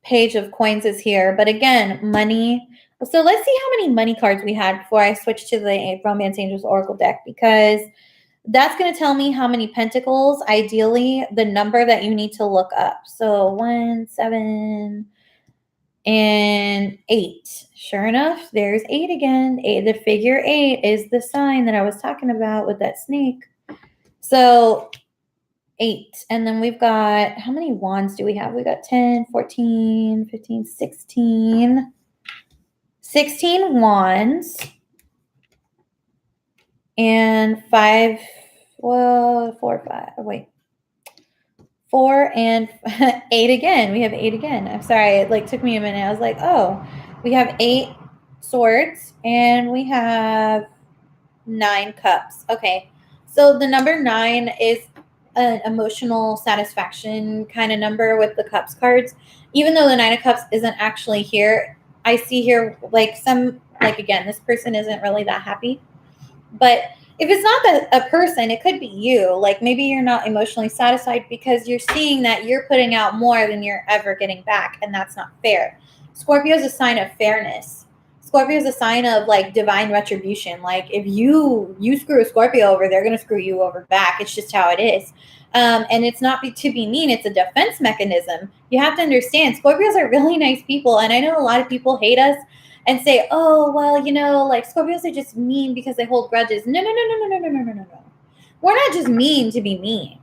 Page of Coins is here. But again, money. So let's see how many money cards we had before I switch to the Romance Angels Oracle deck, because that's going to tell me how many pentacles, ideally, the number that you need to look up. So 1, 7, and 8. Sure enough, there's 8 again. The figure 8 is the sign that I was talking about with that snake. So 8. And then we've got, how many wands do we have? We got 10, 14, 15, 16. 16 wands. And 5, well, 4, 5. Wait. 4 and 8 again. We have 8 again. I'm sorry. It like took me a minute. I was like, oh, we have 8 swords and we have 9 cups. Okay. So the number 9 is an emotional satisfaction kind of number with the cups cards. Even though the 9 of cups isn't actually here, I see here like some, like, again, this person isn't really that happy. But if it's not a person, it could be you. Like, maybe you're not emotionally satisfied because you're seeing that you're putting out more than you're ever getting back, and that's not fair. Scorpio is a sign of fairness. Scorpio is a sign of like divine retribution. Like, if you screw a Scorpio over, they're going to screw you over back. It's just how it is. And it's not to be mean. It's a defense mechanism. You have to understand, Scorpios are really nice people. And I know a lot of people hate us and say, oh, well, you know, like, Scorpios are just mean because they hold grudges. No. We're not just mean to be mean.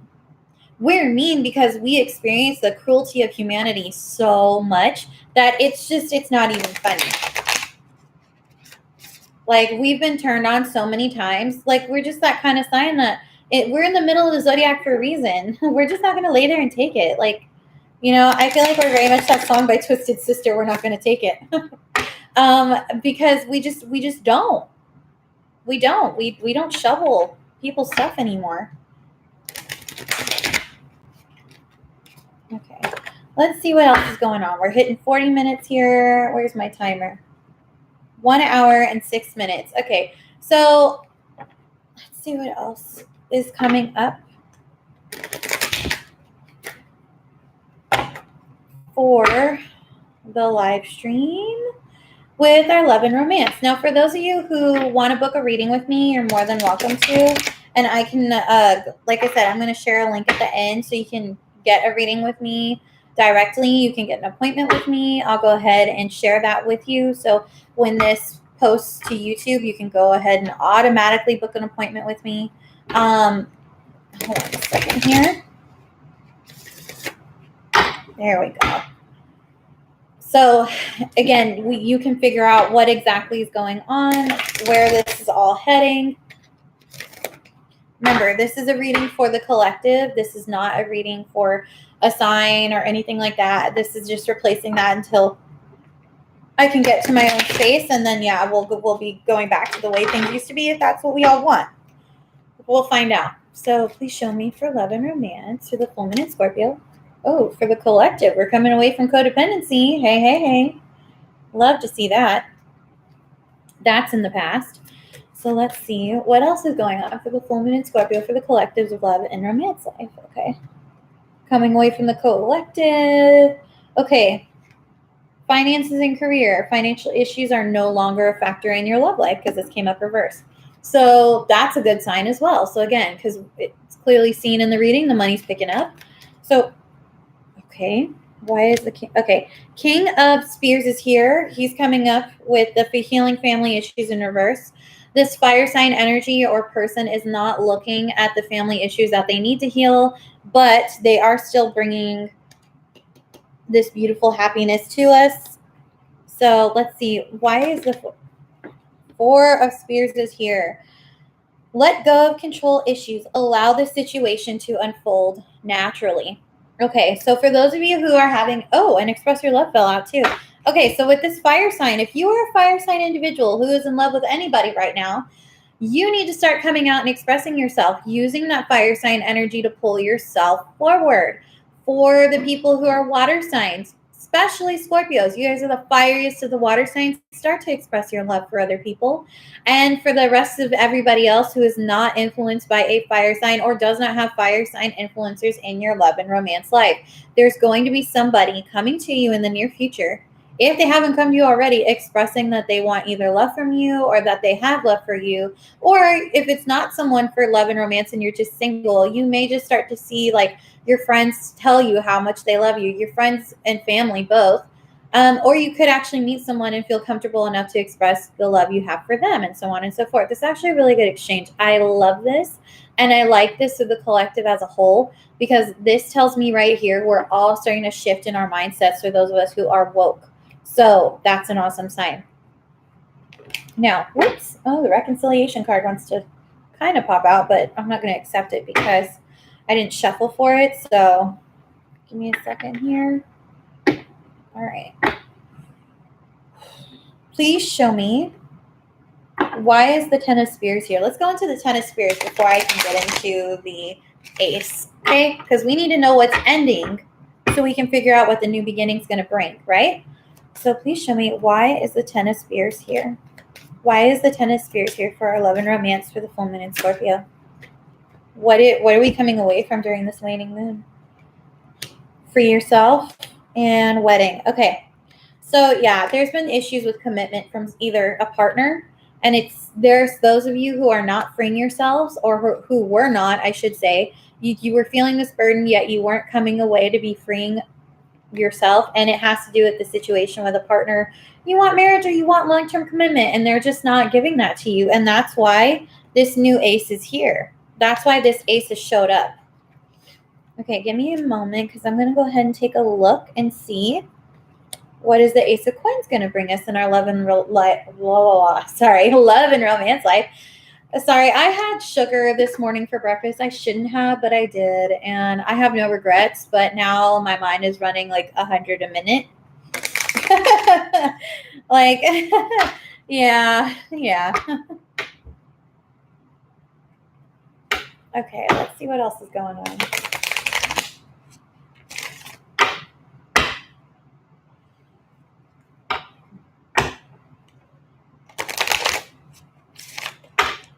We're mean because we experience the cruelty of humanity so much that it's not even funny. Like, we've been turned on so many times. Like, we're just that kind of sign that we're in the middle of the zodiac for a reason. We're just not going to lay there and take it. Like, you know, I feel like we're very much that song by Twisted Sister. We're not going to take it. Because we just don't. We don't shovel people's stuff anymore. Okay. Let's see what else is going on. We're hitting 40 minutes here. Where's my timer? 1 hour and 6 minutes. Okay. So let's see what else is coming up for the live stream with our love and romance. Now, for those of you who want to book a reading with me, you're more than welcome to. And I can, like I said, I'm going to share a link at the end so you can get a reading with me directly. You can get an appointment with me. I'll go ahead and share that with you. So when this posts to YouTube, you can go ahead and automatically book an appointment with me. Hold on a second here. There we go. So again, you can figure out what exactly is going on, where this is all heading. Remember, this is a reading for the collective. This is not a reading for a sign or anything like that. This is just replacing that until I can get to my own space. And then, yeah, we'll be going back to the way things used to be if that's what we all want. We'll find out. So please show me for love and romance for the full moon in Scorpio. Oh, for the collective, we're coming away from codependency. Hey, hey, hey. Love to see that. That's in the past. So let's see what else is going on for the full moon in Scorpio for the collectives of love and romance life. Okay. Coming away from the collective. Okay. Finances and career. Financial issues are no longer a factor in your love life because this came up reverse. So that's a good sign as well. So again, because it's clearly seen in the reading, the money's picking up. So, okay. Why is the king? Okay. King of Spears is here. He's coming up with the healing family issues in reverse. This fire sign energy or person is not looking at the family issues that they need to heal, but they are still bringing this beautiful happiness to us. So let's see. Why is the Four of Spears is here? Let go of control issues. Allow the situation to unfold naturally. Okay, so for those of you who are having, and express your love fell out too. Okay, so with this fire sign, if you are a fire sign individual who is in love with anybody right now, you need to start coming out and expressing yourself, using that fire sign energy to pull yourself forward. For the people who are water signs, especially Scorpios, you guys are the fieriest of the water signs. Start to express your love for other people. And for the rest of everybody else who is not influenced by a fire sign or does not have fire sign influencers in your love and romance life, there's going to be somebody coming to you in the near future, if they haven't come to you already, expressing that they want either love from you or that they have love for you. Or if it's not someone for love and romance and you're just single, you may just start to see like your friends tell you how much they love you, your friends and family both. Or you could actually meet someone and feel comfortable enough to express the love you have for them and so on and so forth. This is actually a really good exchange. I love this. And I like this with the collective as a whole, because this tells me right here, we're all starting to shift in our mindsets for those of us who are woke. So that's an awesome sign. Now, whoops. Oh, the reconciliation card wants to kind of pop out, but I'm not going to accept it because I didn't shuffle for it. So give me a second here. All right. Please show me, why is the Ten of Spears here? Let's go into the Ten of Spears before I can get into the Ace. Okay? Because we need to know what's ending so we can figure out what the new beginning is going to bring, right? So please show me, why is the Ten of Spears here? Why is the Ten of Spears here for our love and romance for the full moon in Scorpio? What are we coming away from during this waning moon? Free yourself and wedding. Okay. So yeah, there's been issues with commitment from either a partner, and there's those of you who are not freeing yourselves, or who were not, I should say. You were feeling this burden, yet you weren't coming away to be freeing yourself, and it has to do with the situation with a partner. You want marriage or you want long-term commitment, and they're just not giving that to you, and that's why this new Ace is here. That's why this Ace has showed up. Okay, give me a moment, because I'm going to go ahead and take a look and see what is the Ace of Coins going to bring us in our love and romance life. Sorry, I had sugar this morning for breakfast. I shouldn't have, but I did. And I have no regrets, but now my mind is running like 100 a minute. Like, yeah. Okay, let's see what else is going on.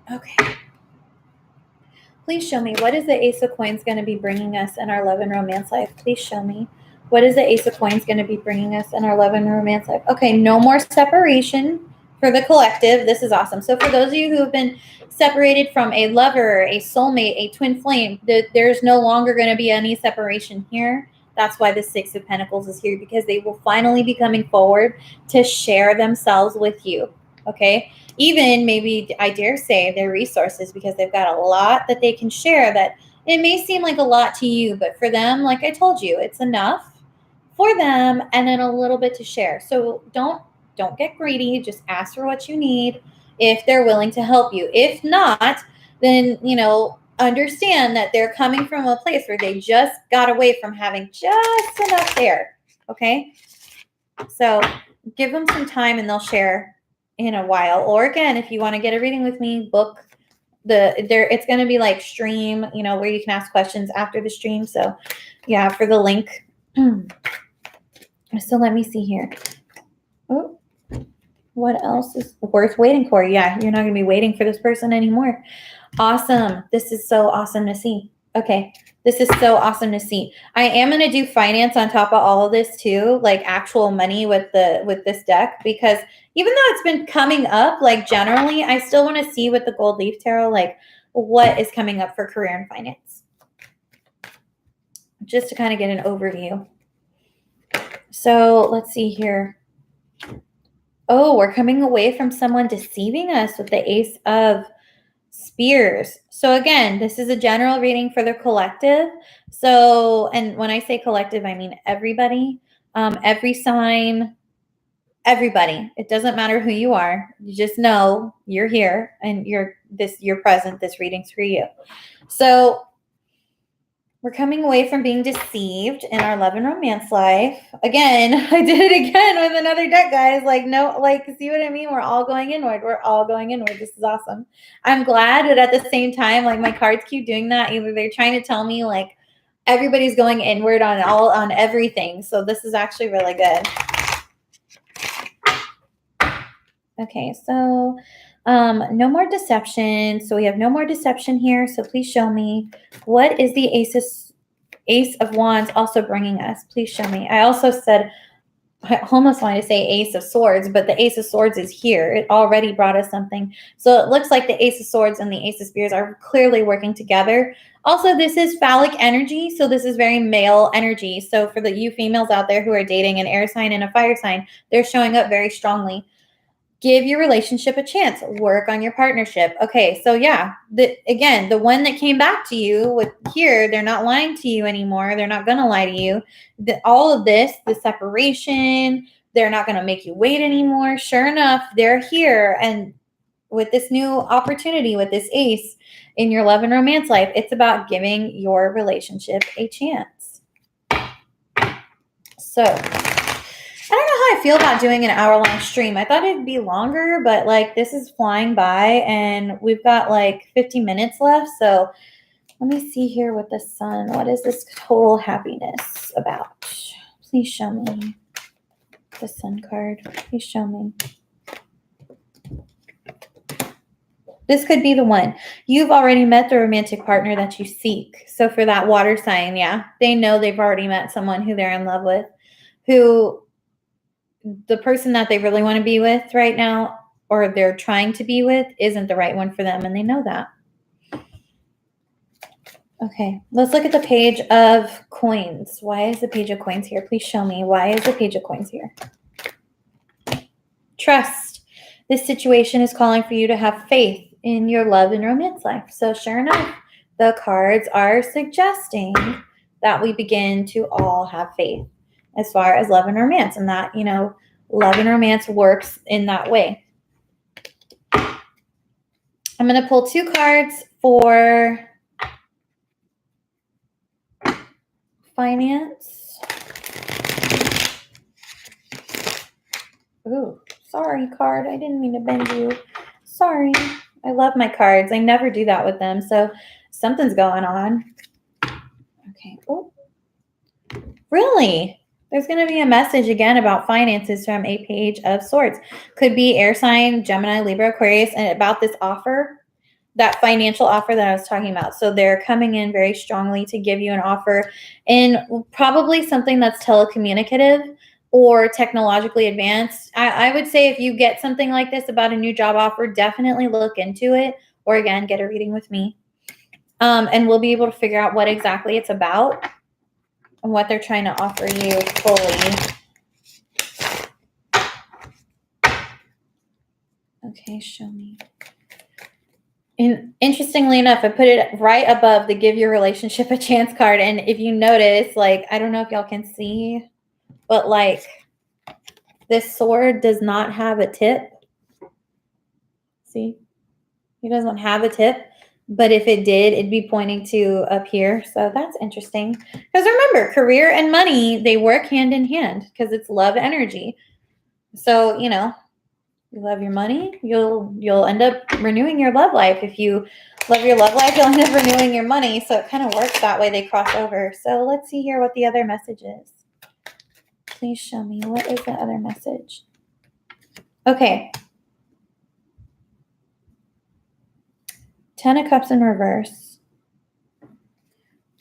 Okay. Please show me, what is the Ace of Coins going to be bringing us in our love and romance life? Please show me. What is the Ace of Coins going to be bringing us in our love and romance life? Okay, no more separation for the collective. This is awesome. So for those of you who have been separated from a lover, a soulmate, a twin flame, there's no longer going to be any separation here. That's why the Six of Pentacles is here, because they will finally be coming forward to share themselves with you. Okay? Even maybe, I dare say, their resources, because they've got a lot that they can share that it may seem like a lot to you, but for them, like I told you, it's enough for them and then a little bit to share. So don't get greedy. Just ask for what you need if they're willing to help you. If not, then, understand that they're coming from a place where they just got away from having just enough there. Okay? So give them some time and they'll share in a while. Or again, if you want to get a reading with me, book it's going to be like stream, where you can ask questions after the stream. So yeah, for the link. So let me see here. Oh, what else is worth waiting for? Yeah, you're not going to be waiting for this person anymore. Awesome. This is so awesome to see. Okay. This is so awesome to see. I am going to do finance on top of all of this too, like actual money with this deck, because even though it's been coming up, like generally, I still want to see with the Gold Leaf Tarot, like what is coming up for career and finance. Just to kind of get an overview. So let's see here. Oh, we're coming away from someone deceiving us with the Ace of Spears. So again, this is a general reading for the collective. So, and when I say collective, I mean everybody, every sign, everybody. It doesn't matter who you are. You just know you're here and you're present. This reading's for you. So we're coming away from being deceived in our love and romance life. Again, I did it again with another deck, guys. See what I mean? We're all going inward. This is awesome. I'm glad, but at the same time, like my cards keep doing that. Either they're trying to tell me like everybody's going inward on everything. So this is actually really good. Okay, so no more deception. So we have no more deception here. So please show me, what is the Ace of Wands also bringing us? Please show me. I also said, I almost wanted to say Ace of Swords, but the Ace of Swords is here. It already brought us something. So it looks like the Ace of Swords and the Ace of Spears are clearly working together. Also, this is phallic energy. So this is very male energy. So for you females out there who are dating an air sign and a fire sign, they're showing up very strongly. Give your relationship a chance. Work on your partnership. Okay, so yeah, the one that came back to you with here, they're not lying to you anymore. They're not going to lie to you. All of this, the separation, they're not going to make you wait anymore. Sure enough, they're here. And with this new opportunity, with this ace in your love and romance life, it's about giving your relationship a chance. So I don't know how I feel about doing an hour-long stream. I thought it'd be longer, but like this is flying by and we've got like 50 minutes left. So let me see here with the sun. What is this total happiness about? Please show me the sun card. Please show me. This could be the one. You've already met the romantic partner that you seek. So for that water sign, yeah, they know they've already met someone who they're in love with, who the person that they really want to be with right now, or they're trying to be with, isn't the right one for them, and they know that. Okay, let's look at the Page of Coins. Why is the Page of Coins here? Please show me. Why is the Page of Coins here? Trust. This situation is calling for you to have faith in your love and romance life. So sure enough, the cards are suggesting that we begin to all have faith as far as love and romance, and that, love and romance works in that way. I'm going to pull 2 cards for finance. Ooh, sorry, card. I didn't mean to bend you. Sorry. I love my cards. I never do that with them, so something's going on. Okay. Oh, really? There's going to be a message again about finances from a Page of Swords. Could be air sign, Gemini, Libra, Aquarius, and about this offer, that financial offer that I was talking about. So they're coming in very strongly to give you an offer in probably something that's telecommunicative or technologically advanced. I would say if you get something like this about a new job offer, definitely look into it, or again, get a reading with me. And we'll be able to figure out what exactly it's about and what they're trying to offer you fully. Okay, show me. And interestingly enough, I put it right above the Give Your Relationship a Chance card. And if you notice, like, I don't know if y'all can see, but like this sword does not have a tip. See? It doesn't have a tip. But if it did, it'd be pointing to up here. So that's interesting. Because remember, career and money, they work hand in hand because it's love energy. So, you know, you love your money, you'll end up renewing your love life. If you love your love life, you'll end up renewing your money. So it kind of works that way. They cross over. So let's see here what the other message is. Please show me. What is the other message? Okay. 10 of Cups in reverse.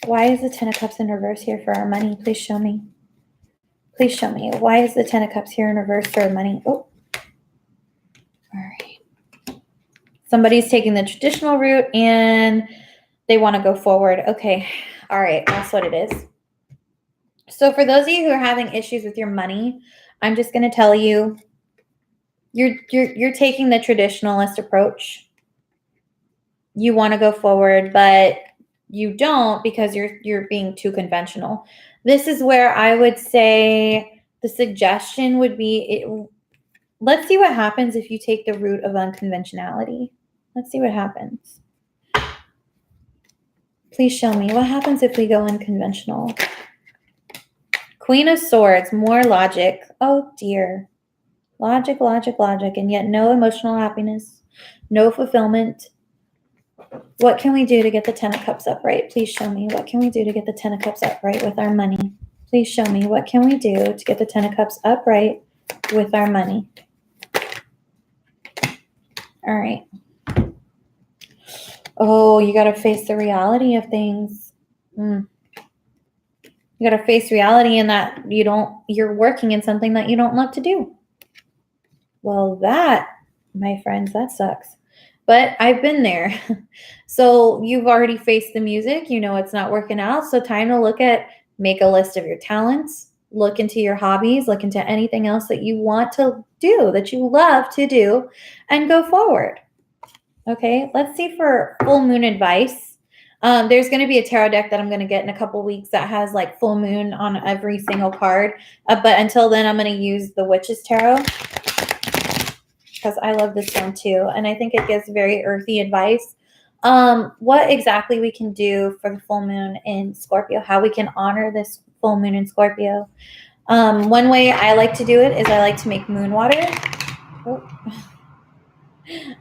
Why is the 10 of Cups in reverse here for our money? Please show me. Please show me. Why is the 10 of Cups here in reverse for our money? Oh. All right. Somebody's taking the traditional route and they want to go forward. Okay. All right. That's what it is. So for those of you who are having issues with your money, I'm just going to tell you, you're taking the traditionalist approach. You want to go forward, but you don't because you're being too conventional. This is where I would say the suggestion would be, let's see what happens if you take the route of unconventionality. Let's see what happens. Please show me. What happens if we go unconventional? Queen of Swords, more logic. Oh, dear. Logic, logic, logic, and yet no emotional happiness, no fulfillment. What can we do to get the 10 of Cups upright? Please show me. What can we do to get the 10 of Cups upright with our money? Please show me. What can we do to get the 10 of Cups upright with our money? All right. Oh, you got to face the reality of things. You got to face reality in that you're working in something that you don't love to do. Well, that, my friends, that sucks. But I've been there. So you've already faced the music. You know it's not working out. So time to make a list of your talents, look into your hobbies, look into anything else that you want to do, that you love to do, and go forward. Okay, let's see for full moon advice. There's going to be a tarot deck that I'm going to get in a couple weeks that has like full moon on every single card. But until then, I'm going to use the Witch's Tarot because I love this one too. And I think it gives very earthy advice. What exactly we can do for the full moon in Scorpio, how we can honor this full moon in Scorpio. One way I like to do it is I like to make moon water. Oh.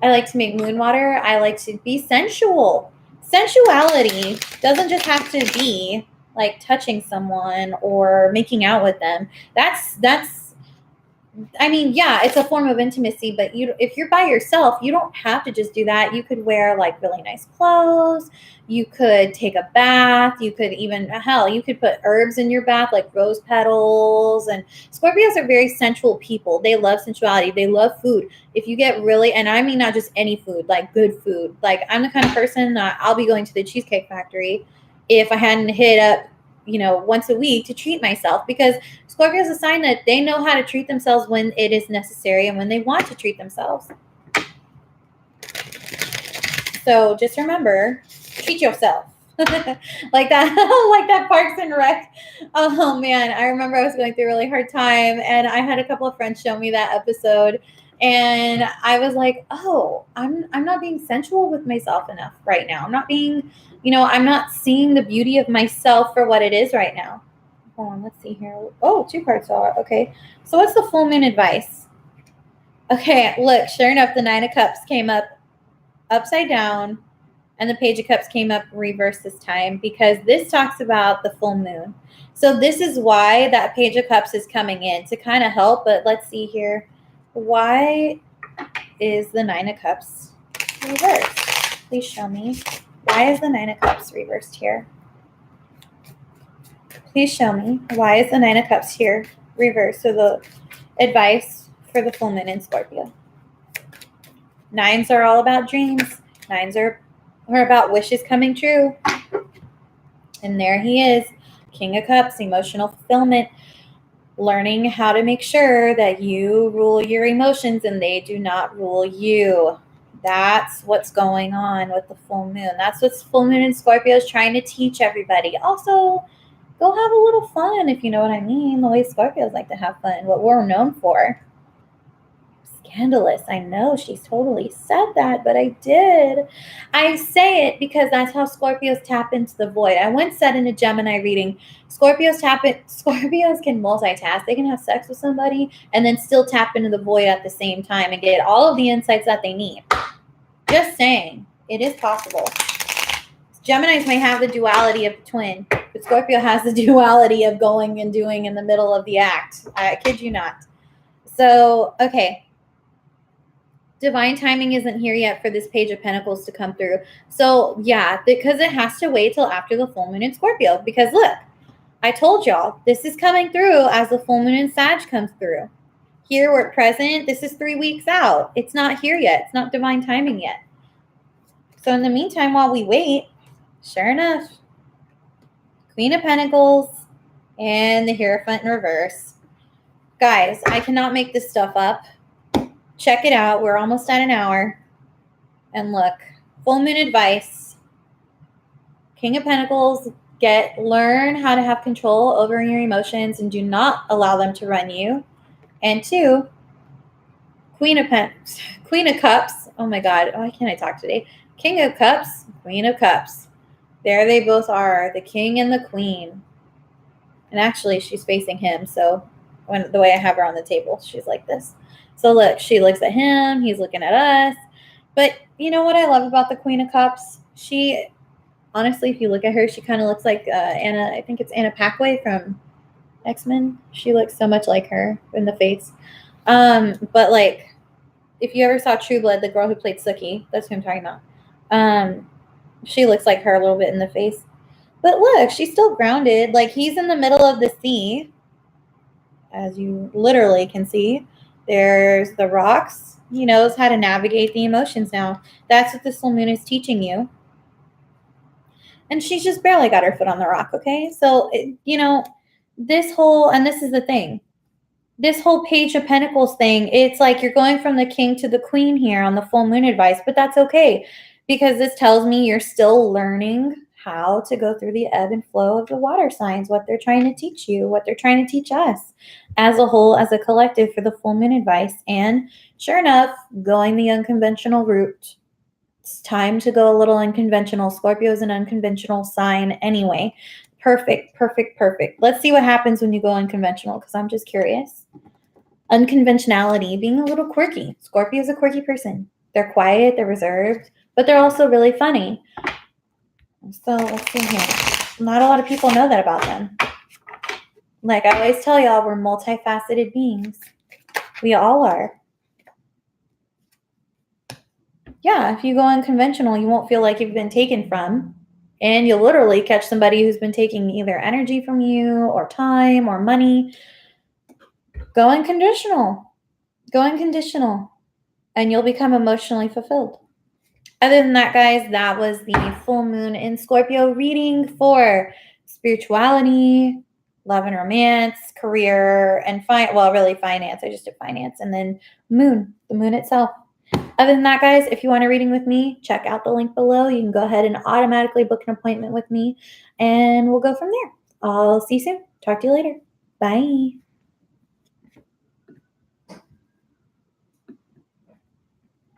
I like to make moon water. I like to be sensual. Sensuality doesn't just have to be like touching someone or making out with them. I mean, yeah, it's a form of intimacy, but if you're by yourself, you don't have to just do that. You could wear like really nice clothes. You could take a bath. You could even, you could put herbs in your bath, like rose petals. And Scorpios are very sensual people. They love sensuality. They love food. If you get really, and I mean, not just any food, like good food. Like I'm the kind of person that I'll be going to the Cheesecake Factory if I hadn't hit up, once a week to treat myself, because Scorpio is a sign that they know how to treat themselves when it is necessary and when they want to treat themselves. So just remember, treat yourself. like that Parks and Rec. Oh man, I remember I was going through a really hard time and I had a couple of friends show me that episode And I was like, oh, I'm not being sensual with myself enough right now. I'm not being, I'm not seeing the beauty of myself for what it is right now. Hold on, let's see here. Oh, 2 cards are okay. So what's the full moon advice? Okay, look, sure enough, the 9 of Cups came up upside down and the Page of Cups came up reversed this time because this talks about the full moon. So this is why that Page of Cups is coming in to kind of help. But let's see here. Why is the 9 of Cups reversed? Please show me. Why is the 9 of Cups reversed here? Please show me. Why is the 9 of Cups here reversed? So the advice for the full moon in Scorpio. 9s are all about dreams. 9s are about wishes coming true. And there he is, King of Cups, emotional fulfillment, learning how to make sure that you rule your emotions and they do not rule you. That's what's going on with the full moon. That's what full moon in Scorpio is trying to teach everybody. Also, go have a little fun, if you know what I mean. The way Scorpios like to have fun, what we're known for. Scandalous. I know she's totally said that, but I did. I say it because that's how Scorpios tap into the void. I once said in a Gemini reading, Scorpios can multitask. They can have sex with somebody and then still tap into the void at the same time and get all of the insights that they need. Just saying, it is possible. Geminis may have the duality of the twin, but Scorpio has the duality of going and doing in the middle of the act. I kid you not. So, okay. Divine timing isn't here yet for this Page of Pentacles to come through. So, yeah, because it has to wait till after the full moon in Scorpio. Because, look, I told y'all, this is coming through as the full moon in Sag comes through. Here, we're at present. This is 3 weeks out. It's not here yet. It's not divine timing yet. So, in the meantime, while we wait, sure enough, Queen of Pentacles and the Hierophant in reverse. Guys, I cannot make this stuff up. Check it out. We're almost at an hour. And look, full moon advice. King of Pentacles, learn how to have control over your emotions and do not allow them to run you. And 2, Queen of Cups. Oh my God, why can't I talk today? King of Cups, Queen of Cups. There they both are, the king and the queen. And actually, she's facing him. So the way I have her on the table, she's like this. So look, she looks at him. He's looking at us. But you know what I love about the Queen of Cups? She, honestly, if you look at her, she kind of looks like Anna. I think it's Anna Paquin from X-Men. She looks so much like her in the face. But like, if you ever saw True Blood, the girl who played Sookie, that's who I'm talking about. She looks like her a little bit in the face. But look, she's still grounded. Like, he's in the middle of the sea, as you literally can see. There's the rocks. He knows how to navigate the emotions now. That's what this full moon is teaching you. And she's just barely got her foot on the rock, okay? So, this is the thing. This whole Page of Pentacles thing, it's like you're going from the king to the queen here on the full moon advice, but that's okay because this tells me you're still learning how to go through the ebb and flow of the water signs, what they're trying to teach you, what they're trying to teach us as a whole, as a collective for the full moon advice. And sure enough, going the unconventional route. It's time to go a little unconventional. Scorpio is an unconventional sign anyway. Perfect, perfect, perfect. Let's see what happens when you go unconventional because I'm just curious. Unconventionality, being a little quirky. Scorpio is a quirky person. They're quiet, they're reserved, but they're also really funny. So let's see here. Not a lot of people know that about them. Like I always tell y'all, we're multifaceted beings. We all are. Yeah, if you go unconventional, you won't feel like you've been taken from. And you'll literally catch somebody who's been taking either energy from you or time or money. Go unconditional. Go unconditional. And you'll become emotionally fulfilled. Other than that, guys, that was the full moon in Scorpio reading for spirituality, love and romance, career, and really finance. I just did finance. And then the moon itself. Other than that, guys, if you want a reading with me, check out the link below. You can go ahead and automatically book an appointment with me, and we'll go from there. I'll see you soon. Talk to you later. Bye.